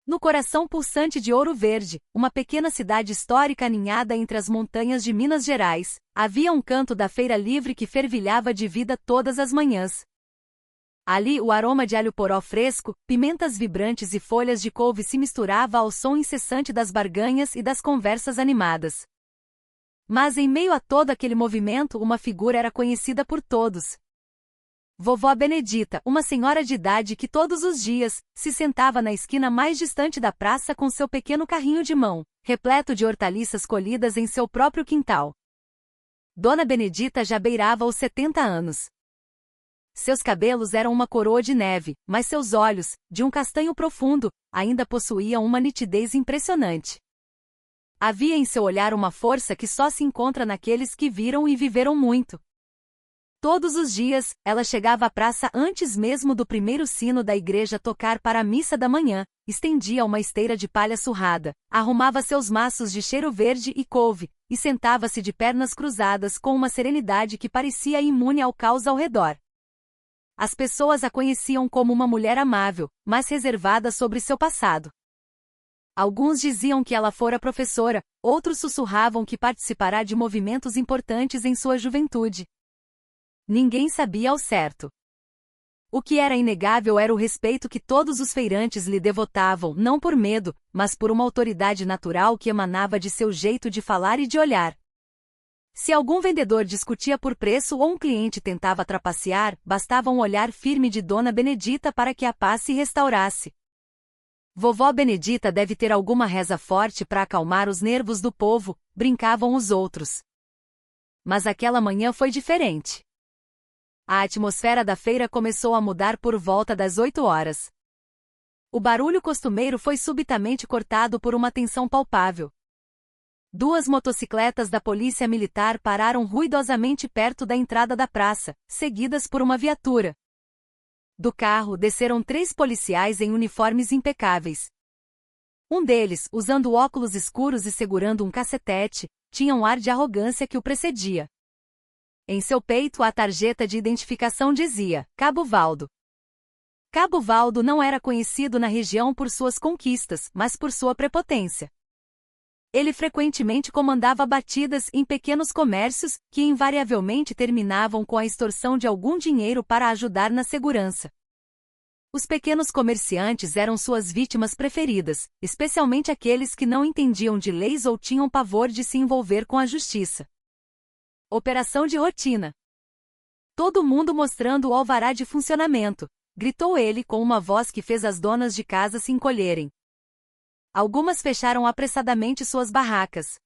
No coração pulsante de Ouro Verde, uma pequena cidade histórica aninhada entre as montanhas de Minas Gerais, havia um canto da feira livre que fervilhava de vida todas as manhãs. Ali o aroma de alho poró fresco, pimentas vibrantes e folhas de couve se misturava ao som incessante das barganhas e das conversas animadas. Mas em meio a todo aquele movimento uma figura era conhecida por todos. Vovó Benedita, uma senhora de idade que todos os dias se sentava na esquina mais distante da praça com seu pequeno carrinho de mão, repleto de hortaliças colhidas em seu próprio quintal. Dona Benedita já beirava os 70 anos. Seus cabelos eram uma coroa de neve, mas seus olhos, de um castanho profundo, ainda possuíam uma nitidez impressionante. Havia em seu olhar uma força que só se encontra naqueles que viram e viveram muito. Todos os dias, ela chegava à praça antes mesmo do primeiro sino da igreja tocar para a missa da manhã, estendia uma esteira de palha surrada, arrumava seus maços de cheiro verde e couve, e sentava-se de pernas cruzadas com uma serenidade que parecia imune ao caos ao redor. As pessoas a conheciam como uma mulher amável, mas reservada sobre seu passado. Alguns diziam que ela fora professora, outros sussurravam que participará de movimentos importantes em sua juventude. Ninguém sabia ao certo. O que era inegável era o respeito que todos os feirantes lhe devotavam, não por medo, mas por uma autoridade natural que emanava de seu jeito de falar e de olhar. Se algum vendedor discutia por preço ou um cliente tentava trapacear, bastava um olhar firme de Dona Benedita para que a paz se restaurasse. Vovó Benedita deve ter alguma reza forte para acalmar os nervos do povo, brincavam os outros. Mas aquela manhã foi diferente. A atmosfera da feira começou a mudar por volta das 8 horas. O barulho costumeiro foi subitamente cortado por uma tensão palpável. 2 motocicletas da polícia militar pararam ruidosamente perto da entrada da praça, seguidas por uma viatura. Do carro desceram 3 policiais em uniformes impecáveis. Um deles, usando óculos escuros e segurando um cacetete, tinha um ar de arrogância que o precedia. Em seu peito a tarjeta de identificação dizia, Cabo Valdo. Cabo Valdo não era conhecido na região por suas conquistas, mas por sua prepotência. Ele frequentemente comandava batidas em pequenos comércios, que invariavelmente terminavam com a extorsão de algum dinheiro para ajudar na segurança. Os pequenos comerciantes eram suas vítimas preferidas, especialmente aqueles que não entendiam de leis ou tinham pavor de se envolver com a justiça. Operação de rotina. Todo mundo mostrando o alvará de funcionamento, gritou ele com uma voz que fez as donas de casa se encolherem. Algumas fecharam apressadamente suas barracas.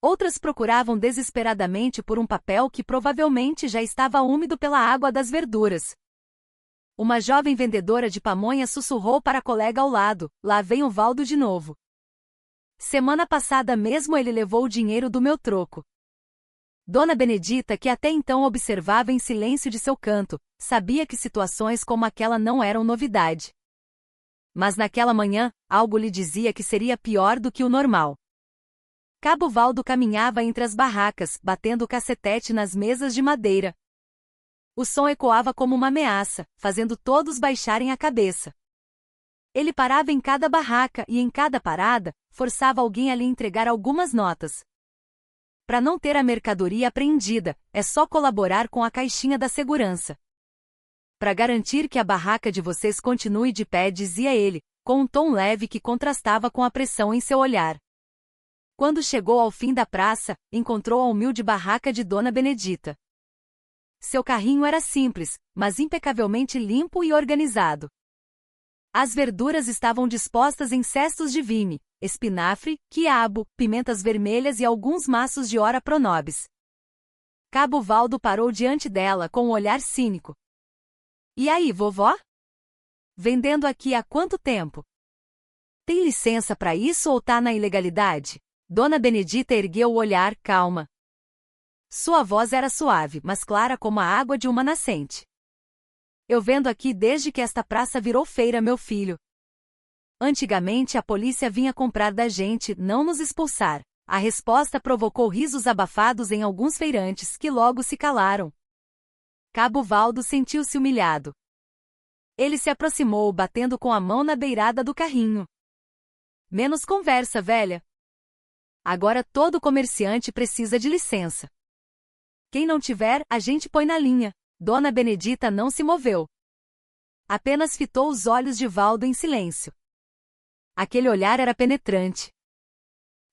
Outras procuravam desesperadamente por um papel que provavelmente já estava úmido pela água das verduras. Uma jovem vendedora de pamonha sussurrou para a colega ao lado, lá vem o Valdo de novo. Semana passada mesmo ele levou o dinheiro do meu troco. Dona Benedita, que até então observava em silêncio de seu canto, sabia que situações como aquela não eram novidade. Mas naquela manhã, algo lhe dizia que seria pior do que o normal. Cabo Valdo caminhava entre as barracas, batendo o cacetete nas mesas de madeira. O som ecoava como uma ameaça, fazendo todos baixarem a cabeça. Ele parava em cada barraca e em cada parada, forçava alguém a lhe entregar algumas notas. Para não ter a mercadoria apreendida, é só colaborar com a caixinha da segurança. Para garantir que a barraca de vocês continue de pé, dizia ele, com um tom leve que contrastava com a pressão em seu olhar. Quando chegou ao fim da praça, encontrou a humilde barraca de Dona Benedita. Seu carrinho era simples, mas impecavelmente limpo e organizado. As verduras estavam dispostas em cestos de vime, espinafre, quiabo, pimentas vermelhas e alguns maços de ora pronobis. Cabo Valdo parou diante dela com um olhar cínico. E aí, vovó? Vendendo aqui há quanto tempo? Tem licença para isso ou tá na ilegalidade? Dona Benedita ergueu o olhar, calma. Sua voz era suave, mas clara como a água de uma nascente. Eu vendo aqui desde que esta praça virou feira, meu filho. Antigamente a polícia vinha comprar da gente, não nos expulsar. A resposta provocou risos abafados em alguns feirantes, que logo se calaram. Cabo Valdo sentiu-se humilhado. Ele se aproximou, batendo com a mão na beirada do carrinho. Menos conversa, velha. Agora todo comerciante precisa de licença. Quem não tiver, a gente põe na linha. Dona Benedita não se moveu. Apenas fitou os olhos de Valdo em silêncio. Aquele olhar era penetrante.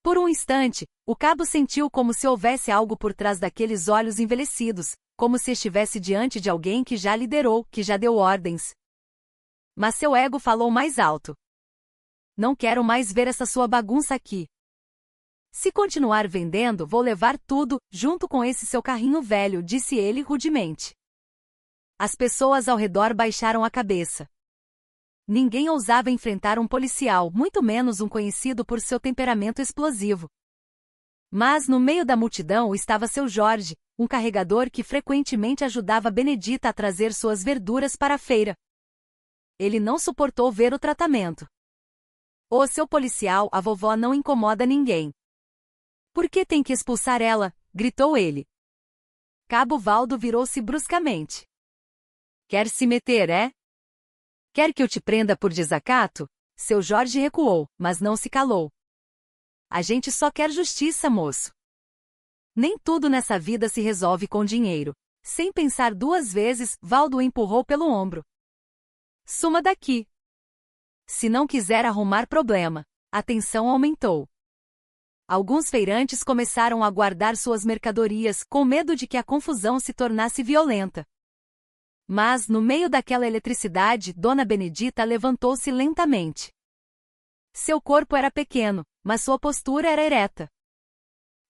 Por um instante, o cabo sentiu como se houvesse algo por trás daqueles olhos envelhecidos, como se estivesse diante de alguém que já liderou, que já deu ordens. Mas seu ego falou mais alto. Não quero mais ver essa sua bagunça aqui. Se continuar vendendo, vou levar tudo, junto com esse seu carrinho velho, disse ele rudemente. As pessoas ao redor baixaram a cabeça. Ninguém ousava enfrentar um policial, muito menos um conhecido por seu temperamento explosivo. Mas no meio da multidão estava seu Jorge, um carregador que frequentemente ajudava Benedita a trazer suas verduras para a feira. Ele não suportou ver o tratamento. Ô, seu policial, a vovó não incomoda ninguém. Por que tem que expulsar ela? Gritou ele. Cabo Valdo virou-se bruscamente. Quer se meter, é? Quer que eu te prenda por desacato? Seu Jorge recuou, mas não se calou. A gente só quer justiça, moço. Nem tudo nessa vida se resolve com dinheiro. Sem pensar duas vezes, Valdo o empurrou pelo ombro. Suma daqui. Se não quiser arrumar problema. A tensão aumentou. Alguns feirantes começaram a guardar suas mercadorias, com medo de que a confusão se tornasse violenta. Mas, no meio daquela eletricidade, Dona Benedita levantou-se lentamente. Seu corpo era pequeno, mas sua postura era ereta.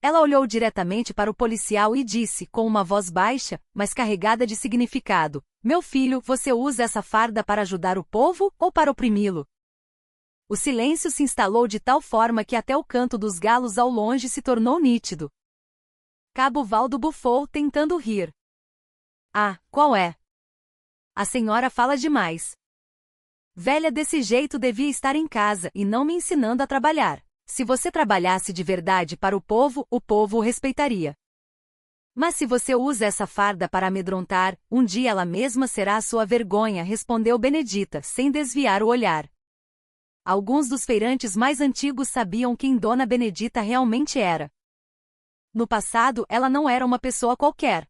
Ela olhou diretamente para o policial e disse, com uma voz baixa, mas carregada de significado: Meu filho, você usa essa farda para ajudar o povo ou para oprimi-lo? O silêncio se instalou de tal forma que até o canto dos galos ao longe se tornou nítido. Cabo Valdo bufou, tentando rir. Ah, qual é? A senhora fala demais. Velha desse jeito devia estar em casa e não me ensinando a trabalhar. Se você trabalhasse de verdade para o povo o respeitaria. Mas se você usa essa farda para amedrontar, um dia ela mesma será a sua vergonha, respondeu Benedita, sem desviar o olhar. Alguns dos feirantes mais antigos sabiam quem Dona Benedita realmente era. No passado, ela não era uma pessoa qualquer.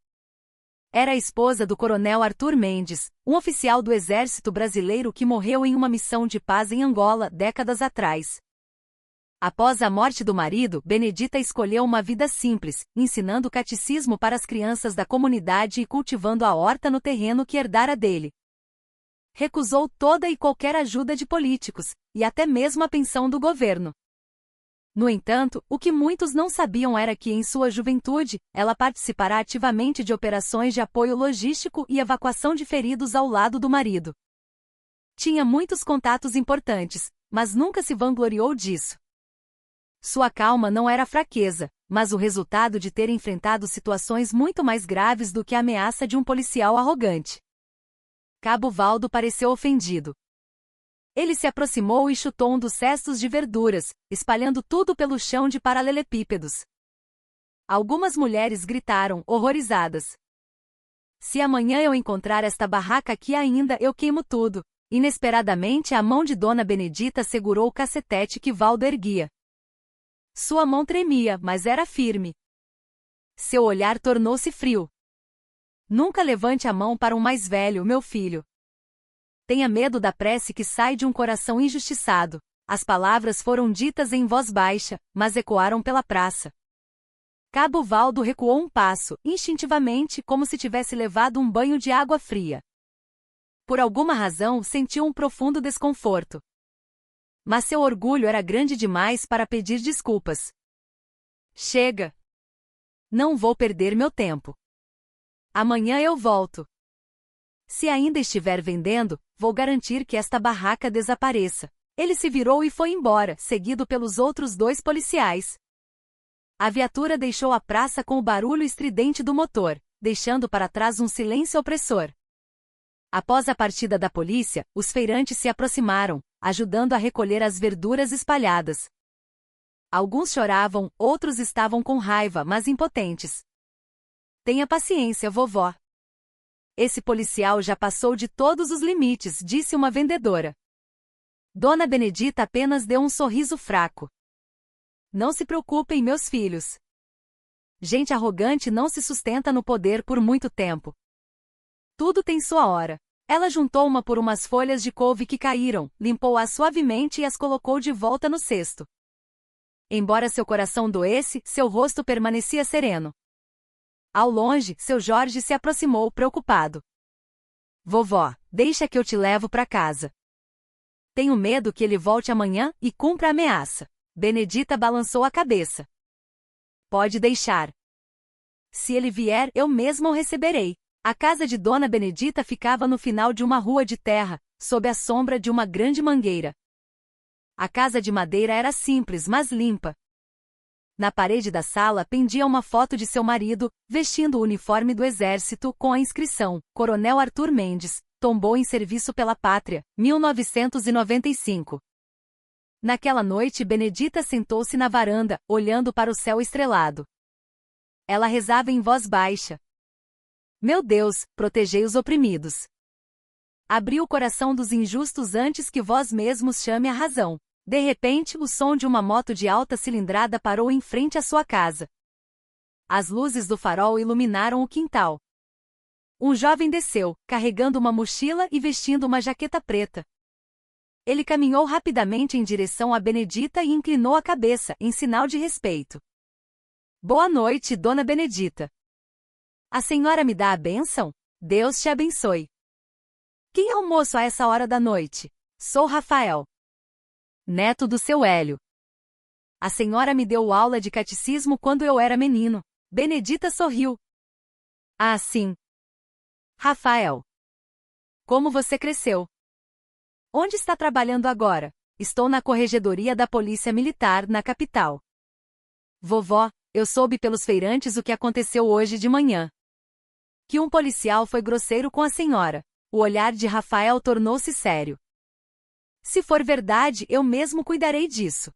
Era a esposa do coronel Arthur Mendes, um oficial do exército brasileiro que morreu em uma missão de paz em Angola, décadas atrás. Após a morte do marido, Benedita escolheu uma vida simples, ensinando catecismo para as crianças da comunidade e cultivando a horta no terreno que herdara dele. Recusou toda e qualquer ajuda de políticos, e até mesmo a pensão do governo. No entanto, o que muitos não sabiam era que, em sua juventude, ela participará ativamente de operações de apoio logístico e evacuação de feridos ao lado do marido. Tinha muitos contatos importantes, mas nunca se vangloriou disso. Sua calma não era fraqueza, mas o resultado de ter enfrentado situações muito mais graves do que a ameaça de um policial arrogante. Cabo Valdo pareceu ofendido. Ele se aproximou e chutou um dos cestos de verduras, espalhando tudo pelo chão de paralelepípedos. Algumas mulheres gritaram, horrorizadas. Se amanhã eu encontrar esta barraca aqui ainda, eu queimo tudo. Inesperadamente a mão de Dona Benedita segurou o cacetete que Valdo erguia. Sua mão tremia, mas era firme. Seu olhar tornou-se frio. Nunca levante a mão para um mais velho, meu filho. Tenha medo da prece que sai de um coração injustiçado. As palavras foram ditas em voz baixa, mas ecoaram pela praça. Cabo Valdo recuou um passo, instintivamente, como se tivesse levado um banho de água fria. Por alguma razão, sentiu um profundo desconforto. Mas seu orgulho era grande demais para pedir desculpas. Chega! Não vou perder meu tempo. Amanhã eu volto. Se ainda estiver vendendo, vou garantir que esta barraca desapareça. Ele se virou e foi embora, seguido pelos outros 2 policiais. A viatura deixou a praça com o barulho estridente do motor, deixando para trás um silêncio opressor. Após a partida da polícia, os feirantes se aproximaram, ajudando a recolher as verduras espalhadas. Alguns choravam, outros estavam com raiva, mas impotentes. Tenha paciência, vovó. Esse policial já passou de todos os limites, disse uma vendedora. Dona Benedita apenas deu um sorriso fraco. Não se preocupem, meus filhos. Gente arrogante não se sustenta no poder por muito tempo. Tudo tem sua hora. Ela juntou uma por umas folhas de couve que caíram, limpou-as suavemente e as colocou de volta no cesto. Embora seu coração doesse, seu rosto permanecia sereno. Ao longe, seu Jorge se aproximou, preocupado. Vovó, deixa que eu te levo para casa. Tenho medo que ele volte amanhã e cumpra a ameaça. Benedita balançou a cabeça. Pode deixar. Se ele vier, eu mesma o receberei. A casa de Dona Benedita ficava no final de uma rua de terra, sob a sombra de uma grande mangueira. A casa de madeira era simples, mas limpa. Na parede da sala pendia uma foto de seu marido, vestindo o uniforme do exército com a inscrição: Coronel Arthur Mendes, tombou em serviço pela pátria, 1995. Naquela noite Benedita sentou-se na varanda, olhando para o céu estrelado. Ela rezava em voz baixa. Meu Deus, protegei os oprimidos. Abri o coração dos injustos antes que vós mesmos chame a razão. De repente, o som de uma moto de alta cilindrada parou em frente à sua casa. As luzes do farol iluminaram o quintal. Um jovem desceu, carregando uma mochila e vestindo uma jaqueta preta. Ele caminhou rapidamente em direção a Benedita e inclinou a cabeça, em sinal de respeito. Boa noite, Dona Benedita. A senhora me dá a bênção? Deus te abençoe. Quem é o moço a essa hora da noite? Sou Rafael, neto do seu Hélio. A senhora me deu aula de catecismo quando eu era menino. Benedita sorriu. Ah, sim. Rafael. Como você cresceu? Onde está trabalhando agora? Estou na corregedoria da Polícia Militar, na capital. Vovó, eu soube pelos feirantes o que aconteceu hoje de manhã. Que um policial foi grosseiro com a senhora. O olhar de Rafael tornou-se sério. Se for verdade, eu mesmo cuidarei disso.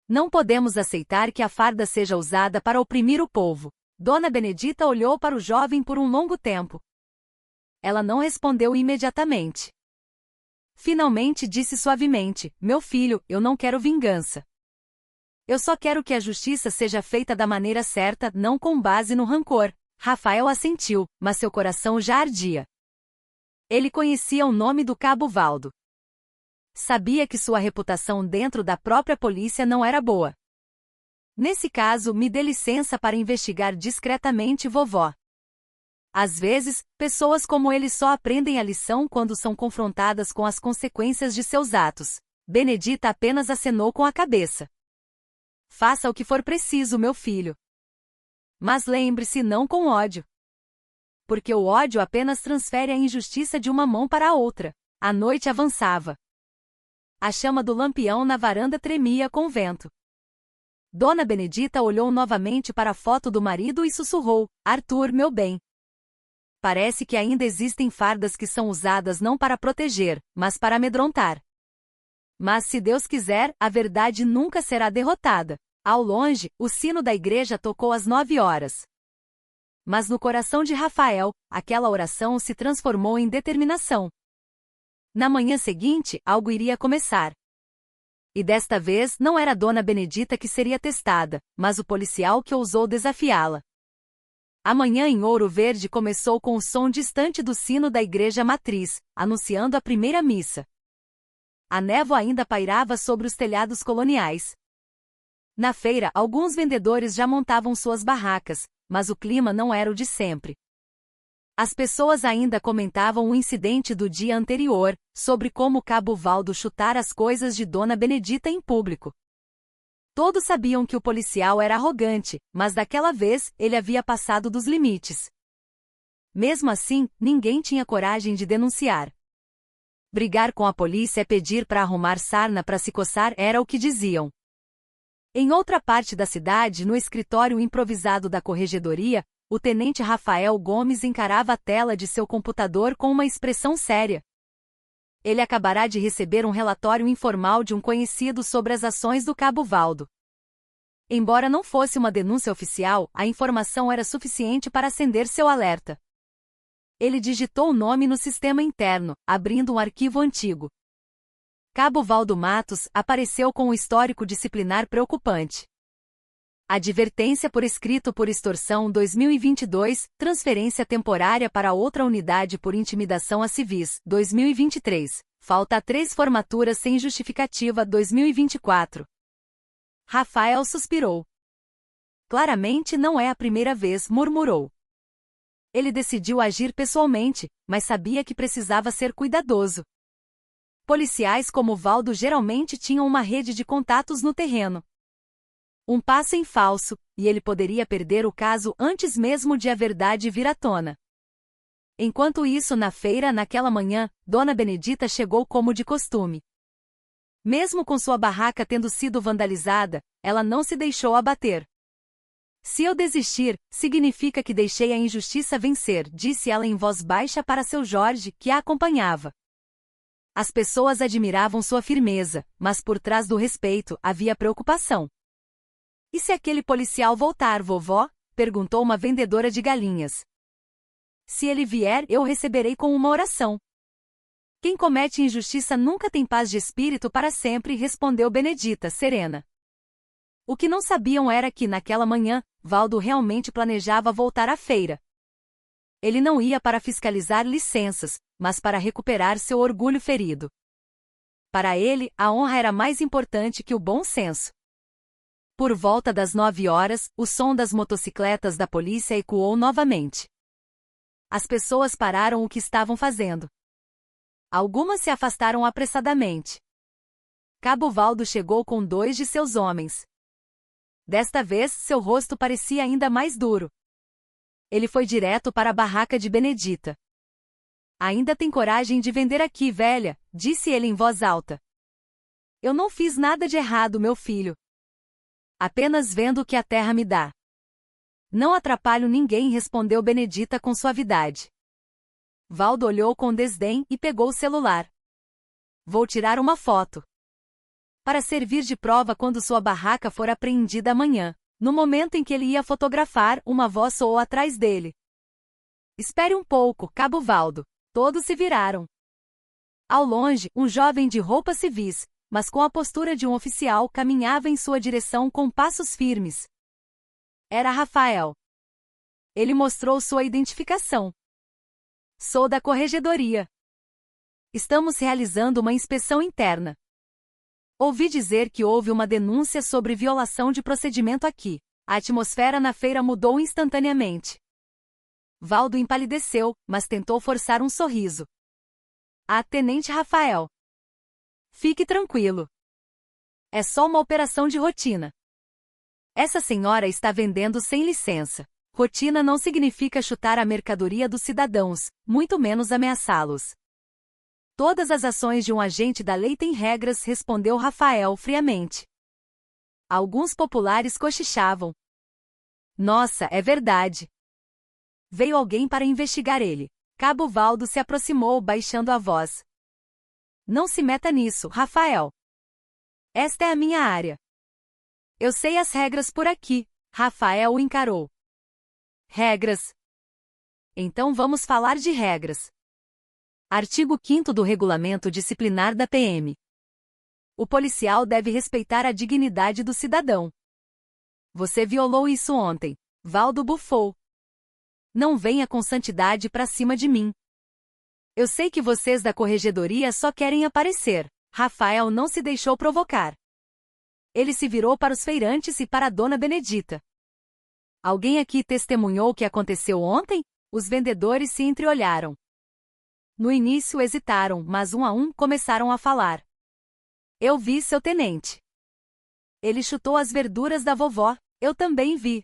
Não podemos aceitar que a farda seja usada para oprimir o povo. Dona Benedita olhou para o jovem por um longo tempo. Ela não respondeu imediatamente. Finalmente disse suavemente: meu filho, eu não quero vingança. Eu só quero que a justiça seja feita da maneira certa, não com base no rancor. Rafael assentiu, mas seu coração já ardia. Ele conhecia o nome do Cabo Valdo. Sabia que sua reputação dentro da própria polícia não era boa. Nesse caso, me dê licença para investigar discretamente, vovó. Às vezes, pessoas como ele só aprendem a lição quando são confrontadas com as consequências de seus atos. Benedita apenas acenou com a cabeça. Faça o que for preciso, meu filho. Mas lembre-se, não com ódio. Porque o ódio apenas transfere a injustiça de uma mão para a outra. A noite avançava. A chama do lampião na varanda tremia com o vento. Dona Benedita olhou novamente para a foto do marido e sussurrou: Arthur, meu bem. Parece que ainda existem fardas que são usadas não para proteger, mas para amedrontar. Mas se Deus quiser, a verdade nunca será derrotada. Ao longe, o sino da igreja tocou às 9 horas. Mas no coração de Rafael, aquela oração se transformou em determinação. Na manhã seguinte, algo iria começar. E desta vez não era Dona Benedita que seria testada, mas o policial que ousou desafiá-la. A manhã em Ouro Verde começou com o som distante do sino da igreja matriz, anunciando a primeira missa. A névoa ainda pairava sobre os telhados coloniais. Na feira, alguns vendedores já montavam suas barracas, mas o clima não era o de sempre. As pessoas ainda comentavam o incidente do dia anterior, sobre como Cabo Valdo chutara as coisas de Dona Benedita em público. Todos sabiam que o policial era arrogante, mas daquela vez, ele havia passado dos limites. Mesmo assim, ninguém tinha coragem de denunciar. Brigar com a polícia é pedir para arrumar sarna para se coçar, era o que diziam. Em outra parte da cidade, no escritório improvisado da corregedoria, o tenente Rafael Gomes encarava a tela de seu computador com uma expressão séria. Ele acabará de receber um relatório informal de um conhecido sobre as ações do Cabo Valdo. Embora não fosse uma denúncia oficial, a informação era suficiente para acender seu alerta. Ele digitou o nome no sistema interno, abrindo um arquivo antigo. Cabo Valdo Matos apareceu com um histórico disciplinar preocupante. Advertência por escrito por extorsão 2022, transferência temporária para outra unidade por intimidação a civis 2023, falta 3 formaturas sem justificativa 2024. Rafael suspirou. Claramente não é a primeira vez, murmurou. Ele decidiu agir pessoalmente, mas sabia que precisava ser cuidadoso. Policiais como Valdo geralmente tinham uma rede de contatos no terreno. Um passo em falso, e ele poderia perder o caso antes mesmo de a verdade vir à tona. Enquanto isso, na feira, naquela manhã, Dona Benedita chegou como de costume. Mesmo com sua barraca tendo sido vandalizada, ela não se deixou abater. Se eu desistir, significa que deixei a injustiça vencer, disse ela em voz baixa para seu Jorge, que a acompanhava. As pessoas admiravam sua firmeza, mas por trás do respeito havia preocupação. E se aquele policial voltar, vovó? Perguntou uma vendedora de galinhas. Se ele vier, eu receberei com uma oração. Quem comete injustiça nunca tem paz de espírito para sempre, respondeu Benedita, serena. O que não sabiam era que, naquela manhã, Valdo realmente planejava voltar à feira. Ele não ia para fiscalizar licenças, mas para recuperar seu orgulho ferido. Para ele, a honra era mais importante que o bom senso. Por volta das 9 horas, o som das motocicletas da polícia ecoou novamente. As pessoas pararam o que estavam fazendo. Algumas se afastaram apressadamente. Cabo Valdo chegou com 2 de seus homens. Desta vez, seu rosto parecia ainda mais duro. Ele foi direto para a barraca de Benedita. Ainda tem coragem de vender aqui, velha, disse ele em voz alta. Eu não fiz nada de errado, meu filho. Apenas vendo o que a terra me dá. Não atrapalho ninguém, respondeu Benedita com suavidade. Valdo olhou com desdém e pegou o celular. Vou tirar uma foto. Para servir de prova quando sua barraca for apreendida amanhã. No momento em que ele ia fotografar, uma voz soou atrás dele. Espere um pouco, Cabo Valdo. Todos se viraram. Ao longe, um jovem de roupas civis, mas com a postura de um oficial, caminhava em sua direção com passos firmes. Era Rafael. Ele mostrou sua identificação. Sou da corregedoria. Estamos realizando uma inspeção interna. Ouvi dizer que houve uma denúncia sobre violação de procedimento aqui. A atmosfera na feira mudou instantaneamente. Valdo empalideceu, mas tentou forçar um sorriso. Ah, Tenente Rafael. Fique tranquilo. É só uma operação de rotina. Essa senhora está vendendo sem licença. Rotina não significa chutar a mercadoria dos cidadãos, muito menos ameaçá-los. Todas as ações de um agente da lei têm regras, respondeu Rafael friamente. Alguns populares cochichavam. Nossa, é verdade. Veio alguém para investigar ele. Cabo Valdo se aproximou, baixando a voz. Não se meta nisso, Rafael. Esta é a minha área. Eu sei as regras por aqui. Rafael o encarou. Regras? Então vamos falar de regras. Artigo 5º do Regulamento Disciplinar da PM. O policial deve respeitar a dignidade do cidadão. Você violou isso ontem. Valdo bufou. Não venha com santidade pra cima de mim. Eu sei que vocês da corregedoria só querem aparecer. Rafael não se deixou provocar. Ele se virou para os feirantes e para a Dona Benedita. Alguém aqui testemunhou o que aconteceu ontem? Os vendedores se entreolharam. No início hesitaram, mas um a um começaram a falar. Eu vi, seu tenente. Ele chutou as verduras da vovó. Eu também vi.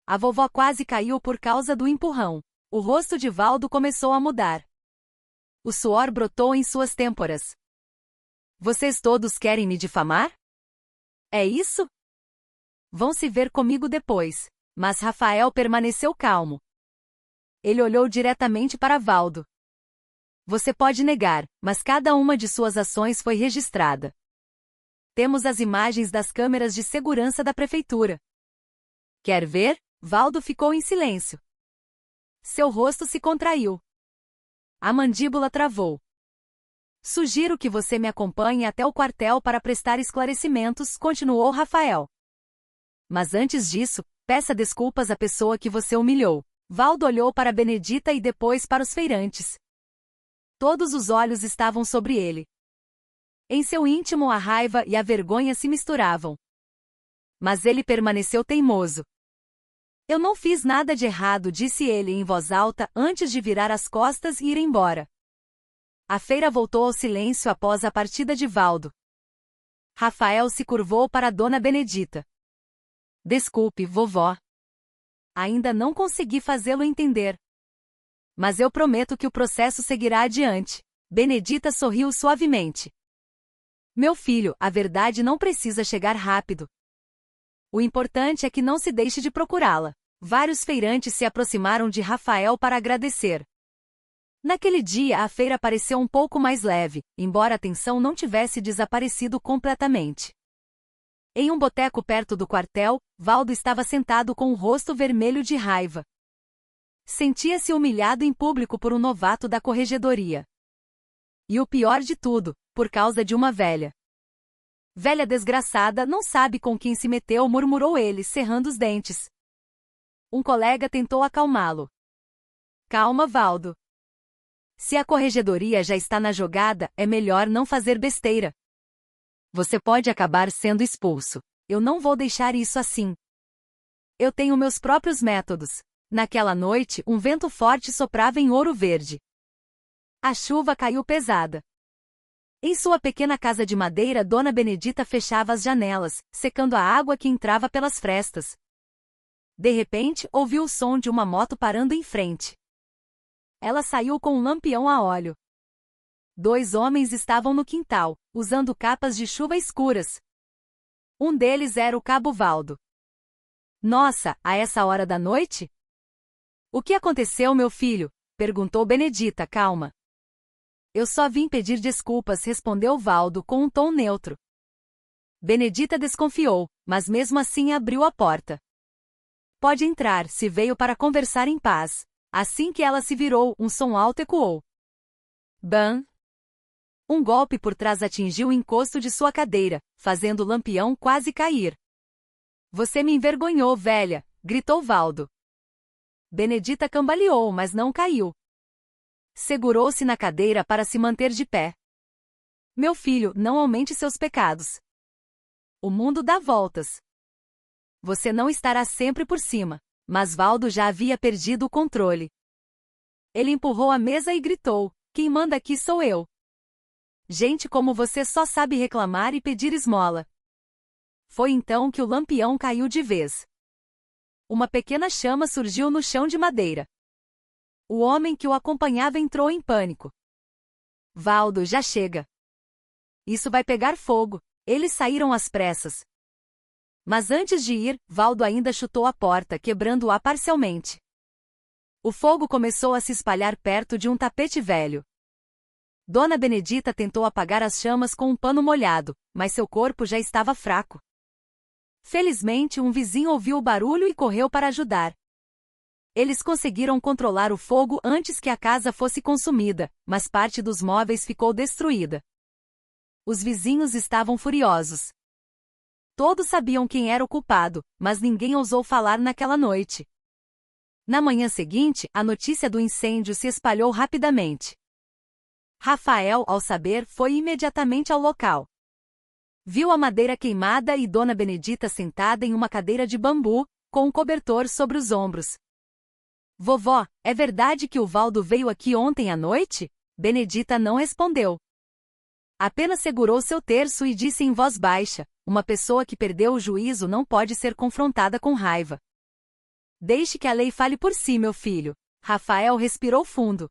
A vovó quase caiu por causa do empurrão. O rosto de Valdo começou a mudar. O suor brotou em suas têmporas. Vocês todos querem me difamar? É isso? Vão se ver comigo depois. Mas Rafael permaneceu calmo. Ele olhou diretamente para Valdo. Você pode negar, mas cada uma de suas ações foi registrada. Temos as imagens das câmeras de segurança da prefeitura. Quer ver? Valdo ficou em silêncio. Seu rosto se contraiu. A mandíbula travou. Sugiro que você me acompanhe até o quartel para prestar esclarecimentos, continuou Rafael. Mas antes disso, peça desculpas à pessoa que você humilhou. Valdo olhou para Benedita e depois para os feirantes. Todos os olhos estavam sobre ele. Em seu íntimo a raiva e a vergonha se misturavam. Mas ele permaneceu teimoso. Eu não fiz nada de errado, disse ele em voz alta antes de virar as costas e ir embora. A feira voltou ao silêncio após a partida de Valdo. Rafael se curvou para Dona Benedita. Desculpe, vovó. Ainda não consegui fazê-lo entender. Mas eu prometo que o processo seguirá adiante. Benedita sorriu suavemente. Meu filho, a verdade não precisa chegar rápido. O importante é que não se deixe de procurá-la. Vários feirantes se aproximaram de Rafael para agradecer. Naquele dia a feira pareceu um pouco mais leve, embora a tensão não tivesse desaparecido completamente. Em um boteco perto do quartel, Valdo estava sentado com o rosto vermelho de raiva. Sentia-se humilhado em público por um novato da corregedoria. E o pior de tudo, por causa de uma velha. Velha desgraçada, não sabe com quem se meteu, murmurou ele, cerrando os dentes. Um colega tentou acalmá-lo. Calma, Valdo. Se a corregedoria já está na jogada, é melhor não fazer besteira. Você pode acabar sendo expulso. Eu não vou deixar isso assim. Eu tenho meus próprios métodos. Naquela noite, um vento forte soprava em Ouro Verde. A chuva caiu pesada. Em sua pequena casa de madeira, Dona Benedita fechava as janelas, secando a água que entrava pelas frestas. De repente, ouviu o som de uma moto parando em frente. Ela saiu com um lampião a óleo. 2 homens estavam no quintal, usando capas de chuva escuras. Um deles era o Cabo Valdo. Nossa, a essa hora da noite? O que aconteceu, meu filho? Perguntou Benedita, calma. Eu só vim pedir desculpas, respondeu Valdo com um tom neutro. Benedita desconfiou, mas mesmo assim abriu a porta. Pode entrar, se veio para conversar em paz. Assim que ela se virou, um som alto ecoou. Bam! Um golpe por trás atingiu o encosto de sua cadeira, fazendo o lampião quase cair. Você me envergonhou, velha! Gritou Valdo. Benedita cambaleou, mas não caiu. Segurou-se na cadeira para se manter de pé. Meu filho, não aumente seus pecados. O mundo dá voltas. Você não estará sempre por cima. Mas Valdo já havia perdido o controle. Ele empurrou a mesa e gritou: quem manda aqui sou eu. Gente como você só sabe reclamar e pedir esmola. Foi então que o lampião caiu de vez. Uma pequena chama surgiu no chão de madeira. O homem que o acompanhava entrou em pânico. Valdo, já chega. Isso vai pegar fogo. Eles saíram às pressas. Mas antes de ir, Valdo ainda chutou a porta, quebrando-a parcialmente. O fogo começou a se espalhar perto de um tapete velho. Dona Benedita tentou apagar as chamas com um pano molhado, mas seu corpo já estava fraco. Felizmente, um vizinho ouviu o barulho e correu para ajudar. Eles conseguiram controlar o fogo antes que a casa fosse consumida, mas parte dos móveis ficou destruída. Os vizinhos estavam furiosos. Todos sabiam quem era o culpado, mas ninguém ousou falar naquela noite. Na manhã seguinte, a notícia do incêndio se espalhou rapidamente. Rafael, ao saber, foi imediatamente ao local. Viu a madeira queimada e Dona Benedita sentada em uma cadeira de bambu, com um cobertor sobre os ombros. Vovó, é verdade que o Valdo veio aqui ontem à noite? Benedita não respondeu. Apenas segurou seu terço e disse em voz baixa: uma pessoa que perdeu o juízo não pode ser confrontada com raiva. Deixe que a lei fale por si, meu filho. Rafael respirou fundo.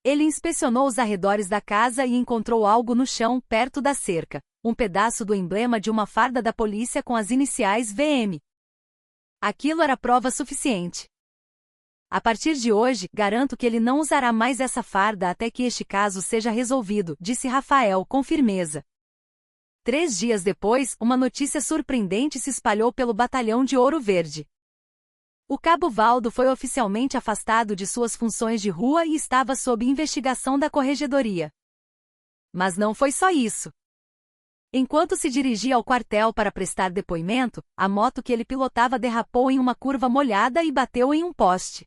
Ele inspecionou os arredores da casa e encontrou algo no chão, perto da cerca, um pedaço do emblema de uma farda da polícia com as iniciais VM. Aquilo era prova suficiente. A partir de hoje, garanto que ele não usará mais essa farda até que este caso seja resolvido, disse Rafael com firmeza. 3 dias depois, uma notícia surpreendente se espalhou pelo batalhão de Ouro Verde. O cabo Valdo foi oficialmente afastado de suas funções de rua e estava sob investigação da corregedoria. Mas não foi só isso. Enquanto se dirigia ao quartel para prestar depoimento, a moto que ele pilotava derrapou em uma curva molhada e bateu em um poste.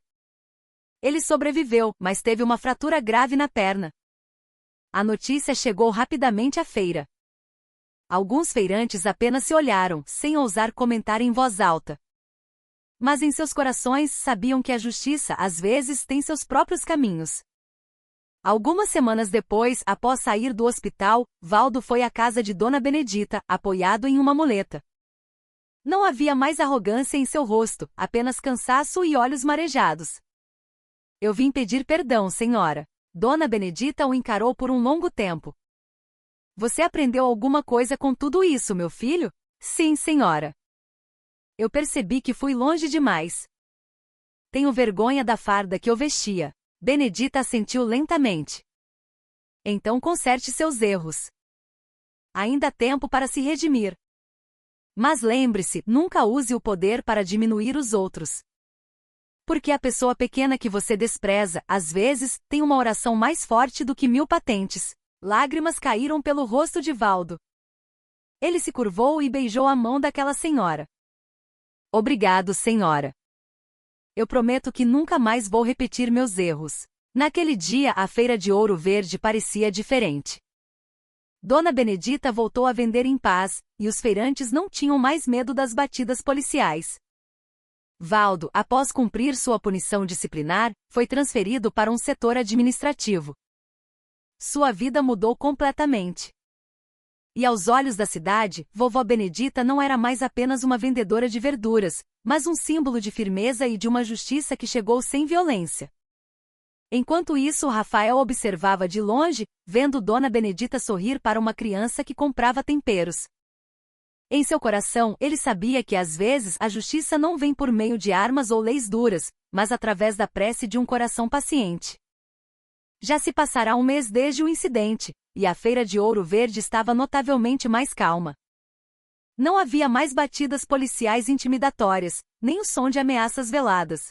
Ele sobreviveu, mas teve uma fratura grave na perna. A notícia chegou rapidamente à feira. Alguns feirantes apenas se olharam, sem ousar comentar em voz alta. Mas em seus corações sabiam que a justiça às vezes tem seus próprios caminhos. Algumas semanas depois, após sair do hospital, Valdo foi à casa de Dona Benedita, apoiado em uma muleta. Não havia mais arrogância em seu rosto, apenas cansaço e olhos marejados. Eu vim pedir perdão, senhora. Dona Benedita o encarou por um longo tempo. Você aprendeu alguma coisa com tudo isso, meu filho? Sim, senhora. Eu percebi que fui longe demais. Tenho vergonha da farda que eu vestia. Benedita assentiu lentamente. Então conserte seus erros. Ainda há tempo para se redimir. Mas lembre-se, nunca use o poder para diminuir os outros. Porque a pessoa pequena que você despreza, às vezes, tem uma oração mais forte do que 1000 patentes. Lágrimas caíram pelo rosto de Valdo. Ele se curvou e beijou a mão daquela senhora. Obrigado, senhora. Eu prometo que nunca mais vou repetir meus erros. Naquele dia a feira de Ouro Verde parecia diferente. Dona Benedita voltou a vender em paz, e os feirantes não tinham mais medo das batidas policiais. Valdo, após cumprir sua punição disciplinar, foi transferido para um setor administrativo. Sua vida mudou completamente. E aos olhos da cidade, Vovó Benedita não era mais apenas uma vendedora de verduras, mas um símbolo de firmeza e de uma justiça que chegou sem violência. Enquanto isso, Rafael observava de longe, vendo Dona Benedita sorrir para uma criança que comprava temperos. Em seu coração, ele sabia que às vezes a justiça não vem por meio de armas ou leis duras, mas através da prece de um coração paciente. Já se passará um mês desde o incidente, e a feira de Ouro Verde estava notavelmente mais calma. Não havia mais batidas policiais intimidatórias, nem o som de ameaças veladas.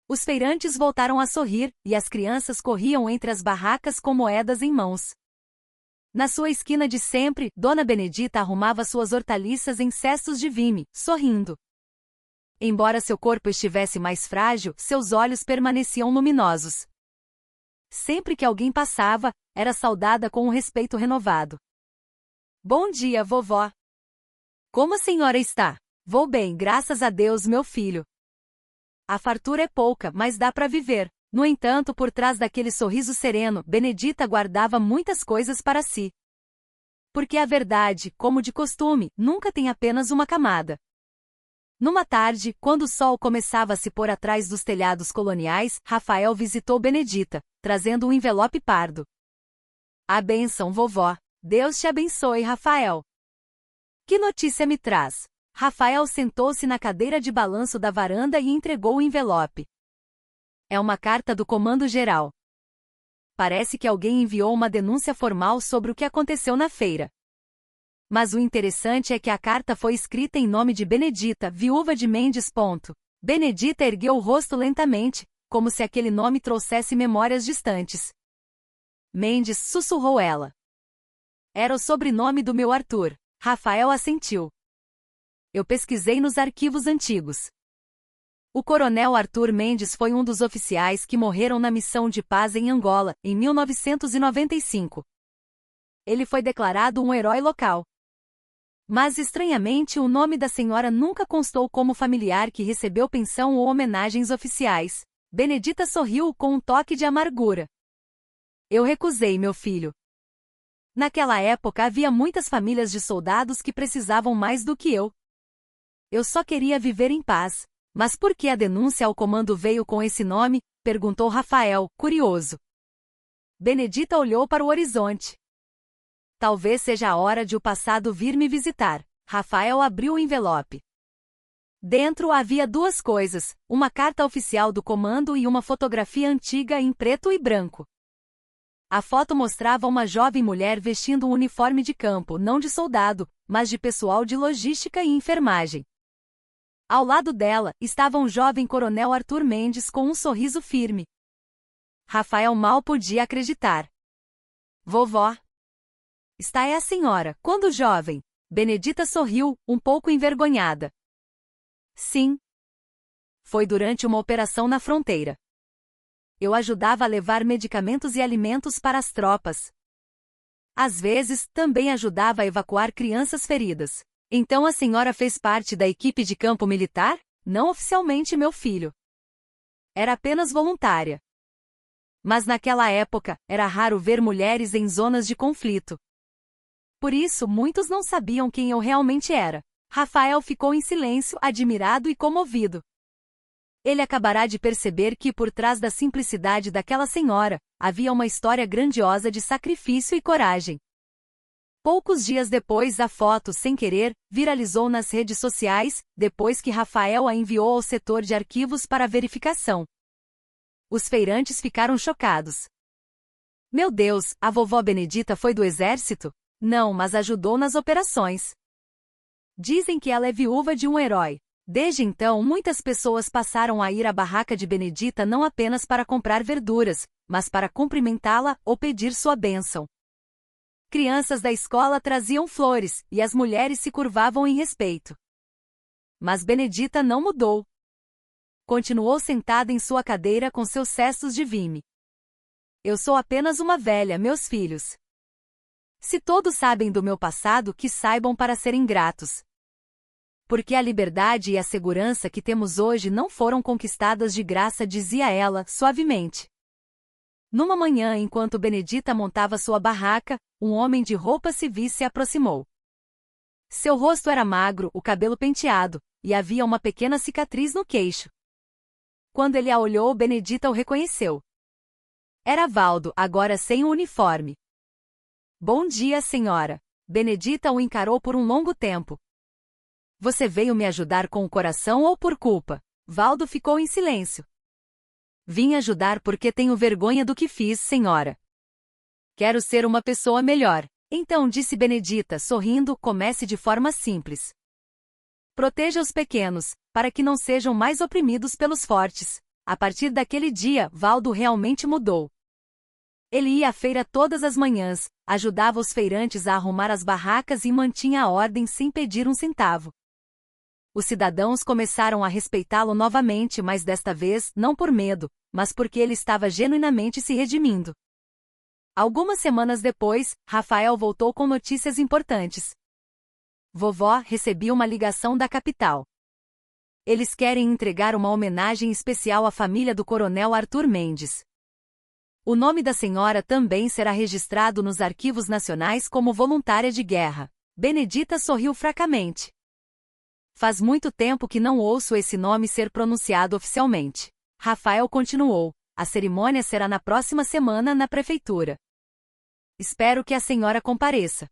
Os feirantes voltaram a sorrir, e as crianças corriam entre as barracas com moedas em mãos. Na sua esquina de sempre, Dona Benedita arrumava suas hortaliças em cestos de vime, sorrindo. Embora seu corpo estivesse mais frágil, seus olhos permaneciam luminosos. Sempre que alguém passava, era saudada com um respeito renovado. Bom dia, vovó. Como a senhora está? Vou bem, graças a Deus, meu filho. A fartura é pouca, mas dá para viver. No entanto, por trás daquele sorriso sereno, Benedita guardava muitas coisas para si. Porque a verdade, como de costume, nunca tem apenas uma camada. Numa tarde, quando o sol começava a se pôr atrás dos telhados coloniais, Rafael visitou Benedita, trazendo um envelope pardo. A bênção, vovó. Deus te abençoe, Rafael. Que notícia me traz? Rafael sentou-se na cadeira de balanço da varanda e entregou o envelope. É uma carta do Comando Geral. Parece que alguém enviou uma denúncia formal sobre o que aconteceu na feira. Mas o interessante é que a carta foi escrita em nome de Benedita, viúva de Mendes. Benedita ergueu o rosto lentamente, como se aquele nome trouxesse memórias distantes. Mendes, sussurrou ela. Era o sobrenome do meu Arthur. Rafael assentiu. Eu pesquisei nos arquivos antigos. O coronel Arthur Mendes foi um dos oficiais que morreram na missão de paz em Angola, em 1995. Ele foi declarado um herói local. Mas estranhamente o nome da senhora nunca constou como familiar que recebeu pensão ou homenagens oficiais. Benedita sorriu com um toque de amargura. Eu recusei, meu filho. Naquela época havia muitas famílias de soldados que precisavam mais do que eu. Eu só queria viver em paz. Mas por que a denúncia ao comando veio com esse nome? Perguntou Rafael, curioso. Benedita olhou para o horizonte. Talvez seja a hora de o passado vir me visitar. Rafael abriu o envelope. Dentro havia duas coisas, uma carta oficial do comando e uma fotografia antiga em preto e branco. A foto mostrava uma jovem mulher vestindo um uniforme de campo, não de soldado, mas de pessoal de logística e enfermagem. Ao lado dela, estava um jovem coronel Arthur Mendes com um sorriso firme. Rafael mal podia acreditar. Vovó, Está é a senhora, quando jovem. Benedita sorriu, um pouco envergonhada. Sim. Foi durante uma operação na fronteira. Eu ajudava a levar medicamentos e alimentos para as tropas. Às vezes, também ajudava a evacuar crianças feridas. Então a senhora fez parte da equipe de campo militar? Não oficialmente, meu filho. Era apenas voluntária. Mas naquela época, era raro ver mulheres em zonas de conflito. Por isso, muitos não sabiam quem eu realmente era. Rafael ficou em silêncio, admirado e comovido. Ele acabará de perceber que, por trás da simplicidade daquela senhora, havia uma história grandiosa de sacrifício e coragem. Poucos dias depois, a foto, sem querer, viralizou nas redes sociais, depois que Rafael a enviou ao setor de arquivos para verificação. Os feirantes ficaram chocados. Meu Deus, a vovó Benedita foi do exército? Não, mas ajudou nas operações. Dizem que ela é viúva de um herói. Desde então, muitas pessoas passaram a ir à barraca de Benedita não apenas para comprar verduras, mas para cumprimentá-la ou pedir sua bênção. Crianças da escola traziam flores, e as mulheres se curvavam em respeito. Mas Benedita não mudou. Continuou sentada em sua cadeira com seus cestos de vime. Eu sou apenas uma velha, meus filhos. Se todos sabem do meu passado, que saibam para serem gratos. Porque a liberdade e a segurança que temos hoje não foram conquistadas de graça, dizia ela, suavemente. Numa manhã, enquanto Benedita montava sua barraca, um homem de roupas civis se aproximou. Seu rosto era magro, o cabelo penteado, e havia uma pequena cicatriz no queixo. Quando ele a olhou, Benedita o reconheceu. Era Valdo, agora sem o uniforme. Bom dia, senhora. Benedita o encarou por um longo tempo. Você veio me ajudar com o coração ou por culpa? Valdo ficou em silêncio. Vim ajudar porque tenho vergonha do que fiz, senhora. Quero ser uma pessoa melhor. Então, disse Benedita, sorrindo, comece de forma simples. Proteja os pequenos, para que não sejam mais oprimidos pelos fortes. A partir daquele dia, Valdo realmente mudou. Ele ia à feira todas as manhãs, ajudava os feirantes a arrumar as barracas e mantinha a ordem sem pedir um centavo. Os cidadãos começaram a respeitá-lo novamente, mas desta vez, não por medo, mas porque ele estava genuinamente se redimindo. Algumas semanas depois, Rafael voltou com notícias importantes. Vovó, recebi uma ligação da capital. Eles querem entregar uma homenagem especial à família do coronel Arthur Mendes. O nome da senhora também será registrado nos arquivos nacionais como voluntária de guerra. Benedita sorriu fracamente. Faz muito tempo que não ouço esse nome ser pronunciado oficialmente. Rafael continuou. A cerimônia será na próxima semana na prefeitura. Espero que a senhora compareça.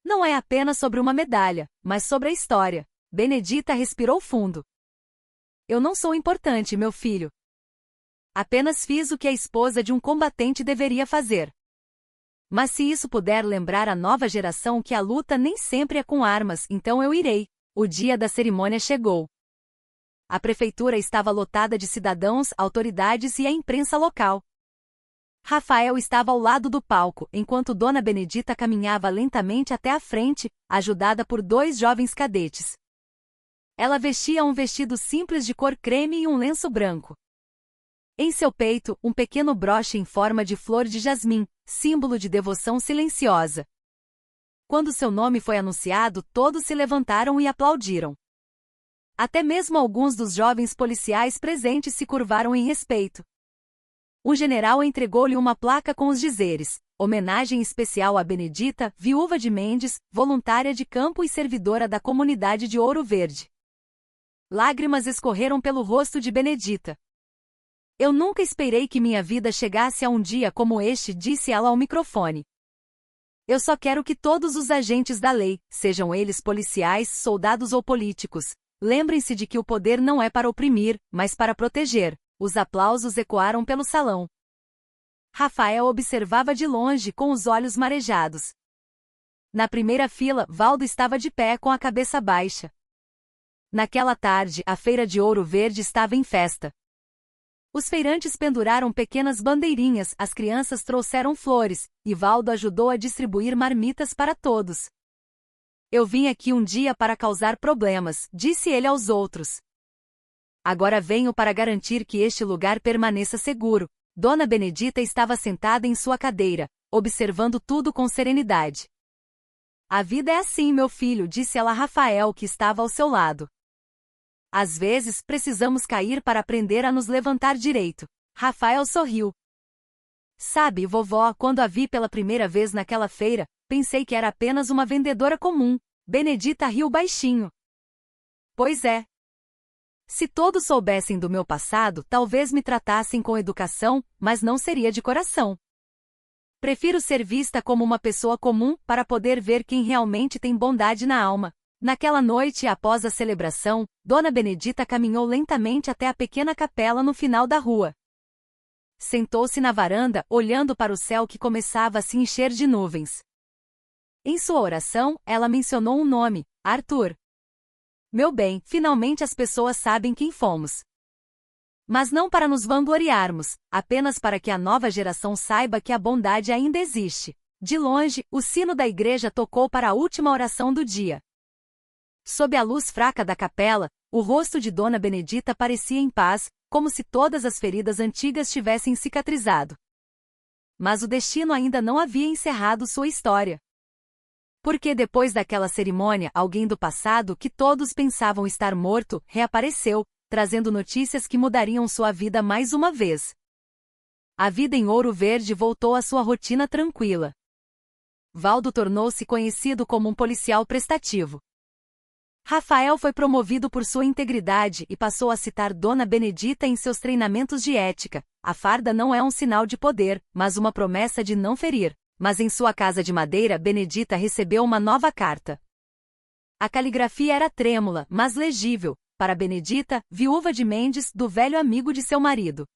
Não é apenas sobre uma medalha, mas sobre a história. Benedita respirou fundo. Eu não sou importante, meu filho. Apenas fiz o que a esposa de um combatente deveria fazer. Mas se isso puder lembrar a nova geração que a luta nem sempre é com armas, então eu irei. O dia da cerimônia chegou. A prefeitura estava lotada de cidadãos, autoridades e a imprensa local. Rafael estava ao lado do palco, enquanto Dona Benedita caminhava lentamente até a frente, ajudada por 2 jovens cadetes. Ela vestia um vestido simples de cor creme e um lenço branco. Em seu peito, um pequeno broche em forma de flor de jasmim, símbolo de devoção silenciosa. Quando seu nome foi anunciado, todos se levantaram e aplaudiram. Até mesmo alguns dos jovens policiais presentes se curvaram em respeito. Um general entregou-lhe uma placa com os dizeres: homenagem especial a Benedita, viúva de Mendes, voluntária de campo e servidora da comunidade de Ouro Verde. Lágrimas escorreram pelo rosto de Benedita. Eu nunca esperei que minha vida chegasse a um dia como este, disse ela ao microfone. Eu só quero que todos os agentes da lei, sejam eles policiais, soldados ou políticos, lembrem-se de que o poder não é para oprimir, mas para proteger. Os aplausos ecoaram pelo salão. Rafael observava de longe com os olhos marejados. Na primeira fila, Valdo estava de pé com a cabeça baixa. Naquela tarde, a feira de Ouro Verde estava em festa. Os feirantes penduraram pequenas bandeirinhas, as crianças trouxeram flores, e Valdo ajudou a distribuir marmitas para todos. Eu vim aqui um dia para causar problemas, disse ele aos outros. Agora venho para garantir que este lugar permaneça seguro. Dona Benedita estava sentada em sua cadeira, observando tudo com serenidade. A vida é assim, meu filho, disse ela a Rafael, que estava ao seu lado. Às vezes, precisamos cair para aprender a nos levantar direito. Rafael sorriu. Sabe, vovó, quando a vi pela primeira vez naquela feira, pensei que era apenas uma vendedora comum. Benedita riu baixinho. Pois é. Se todos soubessem do meu passado, talvez me tratassem com educação, mas não seria de coração. Prefiro ser vista como uma pessoa comum para poder ver quem realmente tem bondade na alma. Naquela noite, após a celebração, Dona Benedita caminhou lentamente até a pequena capela no final da rua. Sentou-se na varanda, olhando para o céu que começava a se encher de nuvens. Em sua oração, ela mencionou um nome, Arthur. Meu bem, finalmente as pessoas sabem quem fomos. Mas não para nos vangloriarmos, apenas para que a nova geração saiba que a bondade ainda existe. De longe, o sino da igreja tocou para a última oração do dia. Sob a luz fraca da capela, o rosto de Dona Benedita parecia em paz, como se todas as feridas antigas tivessem cicatrizado. Mas o destino ainda não havia encerrado sua história. Porque depois daquela cerimônia, alguém do passado que todos pensavam estar morto, reapareceu, trazendo notícias que mudariam sua vida mais uma vez. A vida em Ouro Verde voltou à sua rotina tranquila. Valdo tornou-se conhecido como um policial prestativo. Rafael foi promovido por sua integridade e passou a citar Dona Benedita em seus treinamentos de ética. A farda não é um sinal de poder, mas uma promessa de não ferir. Mas em sua casa de madeira, Benedita recebeu uma nova carta. A caligrafia era trêmula, mas legível, para Benedita, viúva de Mendes, do velho amigo de seu marido.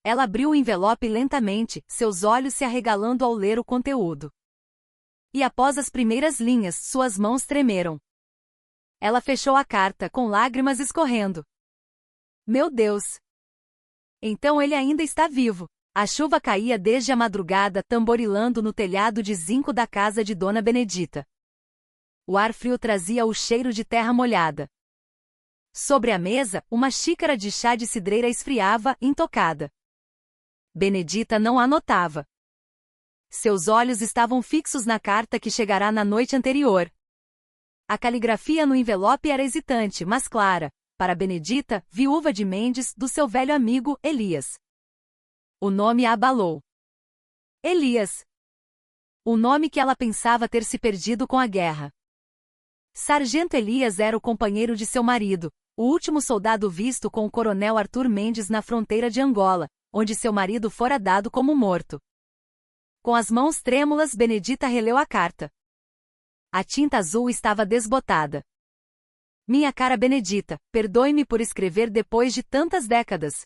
Ela abriu o envelope lentamente, seus olhos se arregalando ao ler o conteúdo. E após as primeiras linhas, suas mãos tremeram. Ela fechou a carta, com lágrimas escorrendo. Meu Deus! Então ele ainda está vivo. A chuva caía desde a madrugada, tamborilando no telhado de zinco da casa de Dona Benedita. O ar frio trazia o cheiro de terra molhada. Sobre a mesa, uma xícara de chá de cidreira esfriava, intocada. Benedita não a notava. Seus olhos estavam fixos na carta que chegará na noite anterior. A caligrafia no envelope era hesitante, mas clara, para Benedita, viúva de Mendes, do seu velho amigo, Elias. O nome a abalou. Elias. O nome que ela pensava ter se perdido com a guerra. Sargento Elias era o companheiro de seu marido, o último soldado visto com o coronel Arthur Mendes na fronteira de Angola, onde seu marido fora dado como morto. Com as mãos trêmulas, Benedita releu a carta. A tinta azul estava desbotada. Minha cara Benedita, perdoe-me por escrever depois de tantas décadas.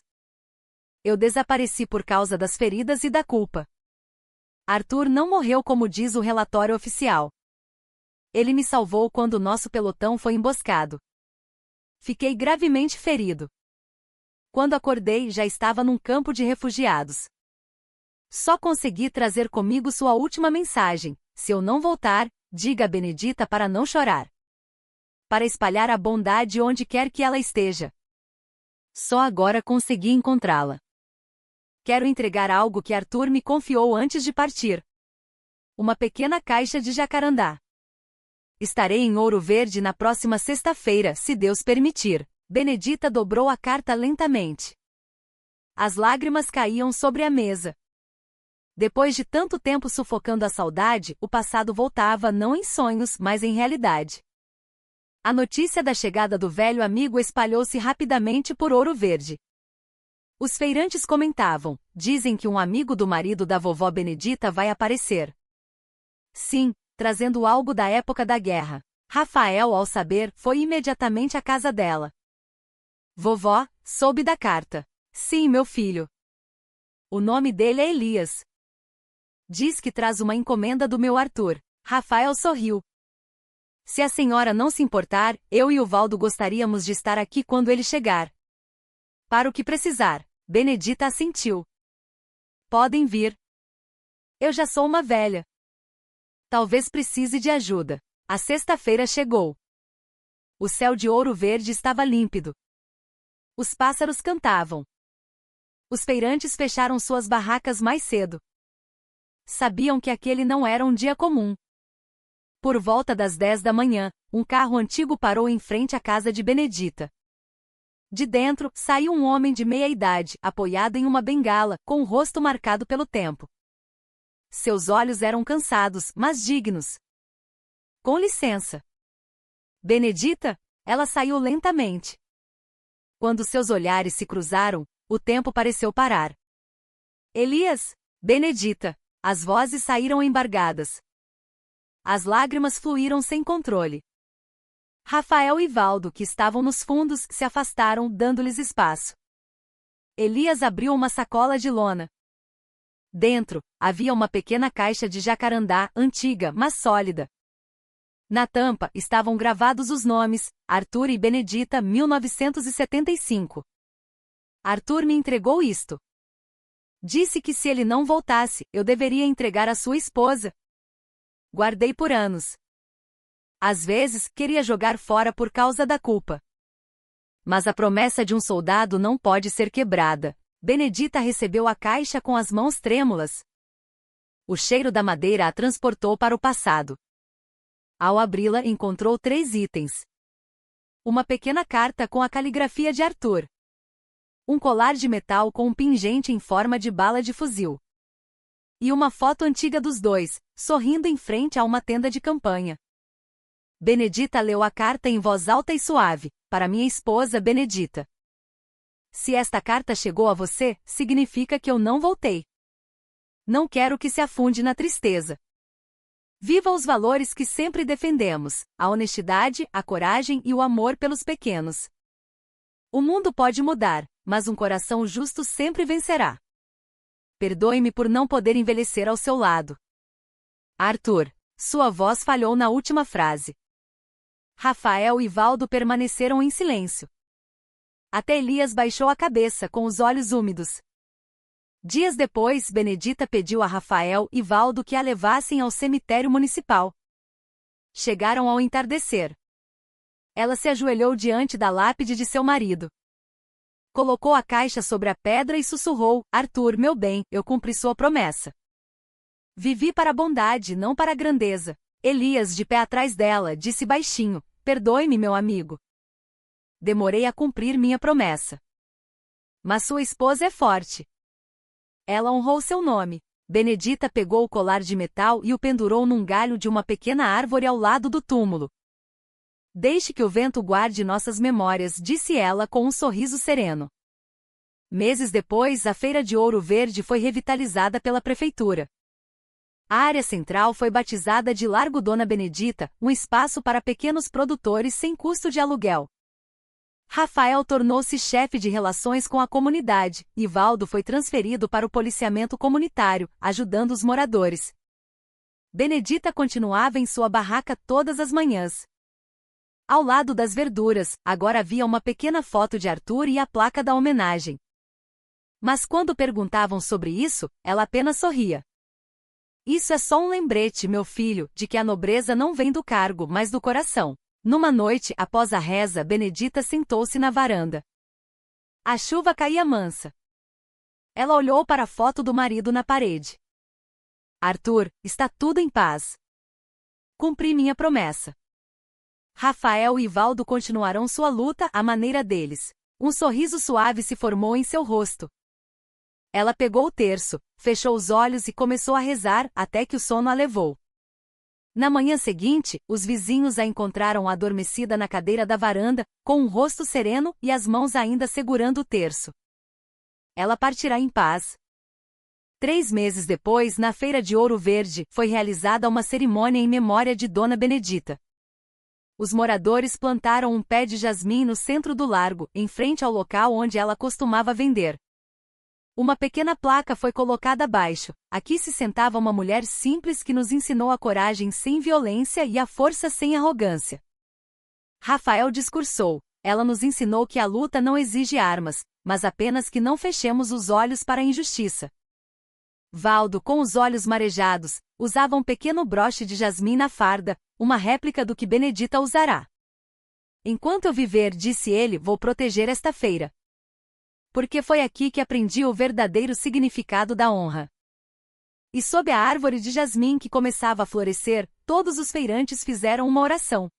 Eu desapareci por causa das feridas e da culpa. Arthur não morreu como diz o relatório oficial. Ele me salvou quando nosso pelotão foi emboscado. Fiquei gravemente ferido. Quando acordei, já estava num campo de refugiados. Só consegui trazer comigo sua última mensagem. Se eu não voltar, diga a Benedita para não chorar. Para espalhar a bondade onde quer que ela esteja. Só agora consegui encontrá-la. Quero entregar algo que Arthur me confiou antes de partir. Uma pequena caixa de jacarandá. Estarei em Ouro Verde na próxima sexta-feira, se Deus permitir. Benedita dobrou a carta lentamente. As lágrimas caíam sobre a mesa. Depois de tanto tempo sufocando a saudade, o passado voltava não em sonhos, mas em realidade. A notícia da chegada do velho amigo espalhou-se rapidamente por Ouro Verde. Os feirantes comentavam, dizem que um amigo do marido da vovó Benedita vai aparecer. Sim, trazendo algo da época da guerra. Rafael, ao saber, foi imediatamente à casa dela. Vovó, soube da carta. Sim, meu filho. O nome dele é Elias. Diz que traz uma encomenda do meu Arthur. Rafael sorriu. Se a senhora não se importar, eu e o Valdo gostaríamos de estar aqui quando ele chegar. Para o que precisar. Benedita assentiu. Podem vir. Eu já sou uma velha. Talvez precise de ajuda. A sexta-feira chegou. O céu de ouro verde estava límpido. Os pássaros cantavam. Os feirantes fecharam suas barracas mais cedo. Sabiam que aquele não era um dia comum. Por volta das 10 da manhã, um carro antigo parou em frente à casa de Benedita. De dentro, saiu um homem de meia-idade, apoiado em uma bengala, com o rosto marcado pelo tempo. Seus olhos eram cansados, mas dignos. Com licença. Benedita? Ela saiu lentamente. Quando seus olhares se cruzaram, o tempo pareceu parar. Elias? Benedita. As vozes saíram embargadas. As lágrimas fluíram sem controle. Rafael e Valdo, que estavam nos fundos, se afastaram, dando-lhes espaço. Elias abriu uma sacola de lona. Dentro, havia uma pequena caixa de jacarandá, antiga, mas sólida. Na tampa, estavam gravados os nomes, Arthur e Benedita, 1975. Arthur me entregou isto. Disse que se ele não voltasse, eu deveria entregar a sua esposa. Guardei por anos. Às vezes, queria jogar fora por causa da culpa. Mas a promessa de um soldado não pode ser quebrada. Benedita recebeu a caixa com as mãos trêmulas. O cheiro da madeira a transportou para o passado. Ao abri-la, encontrou 3 itens. Uma pequena carta com a caligrafia de Arthur. Um colar de metal com um pingente em forma de bala de fuzil. E uma foto antiga dos dois, sorrindo em frente a uma tenda de campanha. Benedita leu a carta em voz alta e suave, para minha esposa Benedita. Se esta carta chegou a você, significa que eu não voltei. Não quero que se afunde na tristeza. Viva os valores que sempre defendemos, a honestidade, a coragem e o amor pelos pequenos. O mundo pode mudar, mas um coração justo sempre vencerá. Perdoe-me por não poder envelhecer ao seu lado. Arthur. Sua voz falhou na última frase. Rafael e Valdo permaneceram em silêncio. Até Elias baixou a cabeça com os olhos úmidos. Dias depois, Benedita pediu a Rafael e Valdo que a levassem ao cemitério municipal. Chegaram ao entardecer. Ela se ajoelhou diante da lápide de seu marido. Colocou a caixa sobre a pedra e sussurrou: Arthur, meu bem, eu cumpri sua promessa. Vivi para a bondade, não para a grandeza. Elias, de pé atrás dela, disse baixinho: perdoe-me, meu amigo. Demorei a cumprir minha promessa. Mas sua esposa é forte. Ela honrou seu nome. Benedita pegou o colar de metal e o pendurou num galho de uma pequena árvore ao lado do túmulo. Deixe que o vento guarde nossas memórias, disse ela com um sorriso sereno. Meses depois, a Feira de Ouro Verde foi revitalizada pela prefeitura. A área central foi batizada de Largo Dona Benedita, um espaço para pequenos produtores sem custo de aluguel. Rafael tornou-se chefe de relações com a comunidade, e Valdo foi transferido para o policiamento comunitário, ajudando os moradores. Benedita continuava em sua barraca todas as manhãs. Ao lado das verduras, agora havia uma pequena foto de Arthur e a placa da homenagem. Mas quando perguntavam sobre isso, ela apenas sorria. Isso é só um lembrete, meu filho, de que a nobreza não vem do cargo, mas do coração. Numa noite, após a reza, Benedita sentou-se na varanda. A chuva caía mansa. Ela olhou para a foto do marido na parede. Arthur, está tudo em paz. Cumpri minha promessa. Rafael e Valdo continuarão sua luta à maneira deles. Um sorriso suave se formou em seu rosto. Ela pegou o terço, fechou os olhos e começou a rezar até que o sono a levou. Na manhã seguinte, os vizinhos a encontraram adormecida na cadeira da varanda, com um rosto sereno e as mãos ainda segurando o terço. Ela partirá em paz. 3 meses depois, na Feira de Ouro Verde, foi realizada uma cerimônia em memória de Dona Benedita. Os moradores plantaram um pé de jasmim no centro do largo, em frente ao local onde ela costumava vender. Uma pequena placa foi colocada abaixo. Aqui se sentava uma mulher simples que nos ensinou a coragem sem violência e a força sem arrogância. Rafael discursou: Ela nos ensinou que a luta não exige armas, mas apenas que não fechemos os olhos para a injustiça. Valdo, com os olhos marejados, usava um pequeno broche de jasmim na farda, uma réplica do que Benedita usará. Enquanto eu viver, disse ele, vou proteger esta feira. Porque foi aqui que aprendi o verdadeiro significado da honra. E sob a árvore de jasmim que começava a florescer, todos os feirantes fizeram uma oração.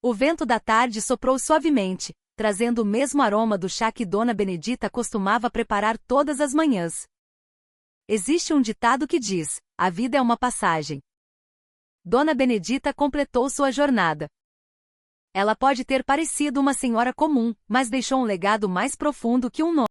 O vento da tarde soprou suavemente, trazendo o mesmo aroma do chá que Dona Benedita costumava preparar todas as manhãs. Existe um ditado que diz: a vida é uma passagem. Dona Benedita completou sua jornada. Ela pode ter parecido uma senhora comum, mas deixou um legado mais profundo que um nome.